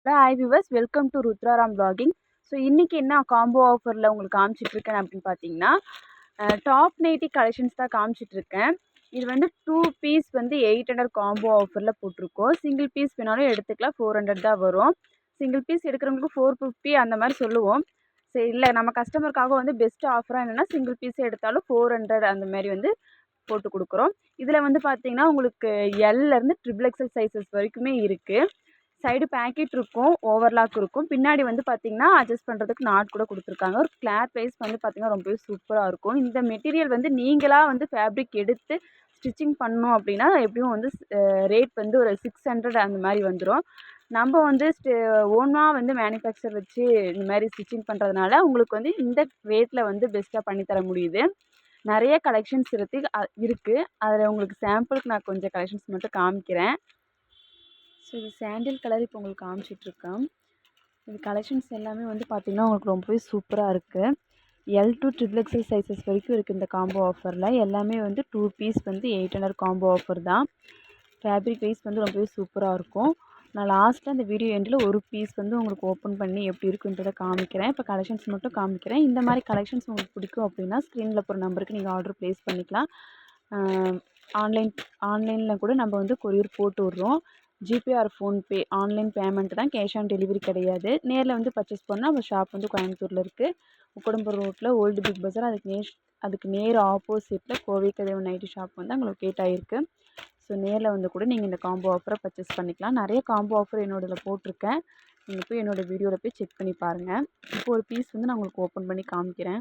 Hi viewers, welcome to Rudraram vlogging. So இன்றைக்கி என்ன combo ஆஃபரில் உங்களுக்கு காமிச்சிட்ருக்கேன் அப்படின்னு பார்த்தீங்கன்னா, டாப் நைட்டி கலெக்ஷன்ஸ் தான் காமிச்சிட்ருக்கேன். இது வந்து 2 பீஸ் வந்து 800 காம்போ ஆஃபரில் போட்டிருக்கோம். சிங்கிள் பீஸ் வேணாலும் எடுத்துக்கலாம், 400 தான் வரும். சிங்கிள் பீஸ் எடுக்கிறவங்களுக்கு 450 அந்த மாதிரி சொல்லுவோம். சரி, இல்லை நம்ம கஸ்டமருக்காக வந்து பெஸ்ட் ஆஃபராக என்னென்னா சிங்கிள் பீஸ் எடுத்தாலும் 400 அந்த மாதிரி வந்து போட்டு கொடுக்குறோம். இதில் வந்து பார்த்தீங்கன்னா உங்களுக்கு எல்லேருந்து XXL சைஸஸ் வரைக்குமே இருக்குது. சைடு பேக்கெட் இருக்கும், ஓவர்லாக் இருக்கும். பின்னாடி வந்து பார்த்திங்கன்னா அட்ஜஸ்ட் பண்ணுறதுக்கு நாட் கூட கொடுத்துருக்காங்க. ஒரு கிளாத் வைஸ் வந்து பார்த்திங்கன்னா ரொம்பவே சூப்பராக இருக்கும். இந்த மெட்டீரியல் வந்து நீங்களாக வந்து ஃபேப்ரிக் எடுத்து ஸ்டிச்சிங் பண்ணணும் அப்படின்னா எப்படியும் வந்து ரேட் வந்து ஒரு 600 அந்த மாதிரி வந்துடும். நம்ம வந்து ஓனாக வந்து மேனுஃபேக்சர் வச்சு இந்த மாதிரி ஸ்டிச்சிங் பண்ணுறதுனால உங்களுக்கு வந்து இந்த ரேட்டில் வந்து பெஸ்ட்டாக பண்ணித்தர முடியுது. நிறைய கலெக்ஷன்ஸ் இருக்குது. அதில் உங்களுக்கு சாம்பிளுக்கு நான் கொஞ்சம் கலெக்ஷன்ஸ் மட்டும் காமிக்கிறேன். ஸோ இது சாண்டில் கலர் இப்போ உங்களுக்கு காமிச்சிட்ருக்கேன். இது கலெக்ஷன்ஸ் எல்லாமே வந்து பார்த்திங்கன்னா உங்களுக்கு ரொம்பவே சூப்பராக இருக்குது. எல் டு XXL சைஸஸ் வரைக்கும் இருக்குது இந்த காம்போ ஆஃபரில். எல்லாமே வந்து 2 பீஸ் வந்து 800 காம்போ ஆஃபர் தான். ஃபேப்ரிக் வைஸ் வந்து ரொம்பவே சூப்பராக இருக்கும். நான் லாஸ்ட்டில் இந்த வீடியோ எண்டில் ஒரு பீஸ் வந்து உங்களுக்கு ஓப்பன் பண்ணி எப்படி இருக்குன்றதை காமிக்கிறேன். இப்போ கலெக்ஷன்ஸ் மட்டும் காமிக்கிறேன். இந்த மாதிரி கலெக்ஷன்ஸ் உங்களுக்கு பிடிக்கும் அப்படின்னா ஸ்க்ரீனில் போகிற நம்பருக்கு நீங்கள் ஆர்டர் ப்ளேஸ் பண்ணிக்கலாம். ஆன்லைனில் கூட நம்ம வந்து கொரியர் போட்டு விட்றோம். GPay R PhonePe online payment தான், கேஷ் ஆன் டெலிவரி கிடையாது. நேரில் வந்து பர்ச்சேஸ் பண்ணால் நம்ம ஷாப் வந்து கோயம்புத்தூரில் இருக்குது. உக்கடம்பூர் ரோட்டில் ஓல்டு பிக் பஸார், அதுக்கு நேர் ஆப்போசிட்டில் கோவை கதவு நைட்டி ஷாப் வந்து அங்கே லொக்கேட் ஆகிருக்கு. ஸோ நேரில் வந்து கூட நீங்கள் இந்த காம்போ ஆஃபரை பர்ச்சேஸ் பண்ணிக்கலாம். நிறைய காம்போ ஆஃபர் என்னோடதில் போட்டிருக்கேன். நீங்கள் போய் என்னோடய வீடியோவில் போய் செக் பண்ணி பாருங்கள். இப்போ ஒரு பீஸ் வந்து நான் உங்களுக்கு ஓப்பன் பண்ணி காமிக்கிறேன்.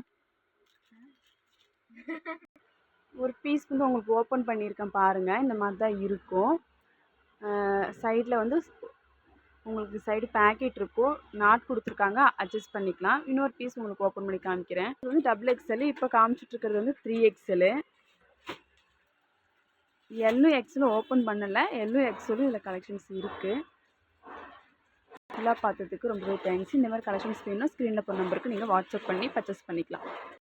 ஒரு பீஸ் வந்து உங்களுக்கு ஓப்பன் பண்ணியிருக்கேன் பாருங்கள். இந்த மாதிரி தான் இருக்கும். சைடில் வந்து உங்களுக்கு சைடு பேக்கெட் இருக்கும், நாட் கொடுத்துருக்காங்க, அட்ஜஸ்ட் பண்ணிக்கலாம். இன்னொரு பீஸ் உங்களுக்கு ஓப்பன் பண்ணி காமிக்கிறேன். இது வந்து XXL. இப்போ காமிச்சிட்ருக்கிறது வந்து 3XL. எல்லும் எக்ஸலும் ஓப்பன் பண்ணலை. எல்லும் எக்ஸலும் இதில் கலெக்ஷன்ஸ் இருக்குது. ஃபுல்லாக பார்த்ததுக்கு ரொம்பவே தேங்க்ஸ். இந்த மாதிரி கலெக்ஷன்ஸ் வேணும்னா ஸ்க்ரீனில் போகிற நம்பருக்கு நீங்கள் வாட்ஸ்அப் பண்ணி பர்ச்சேஸ் பண்ணிக்கலாம்.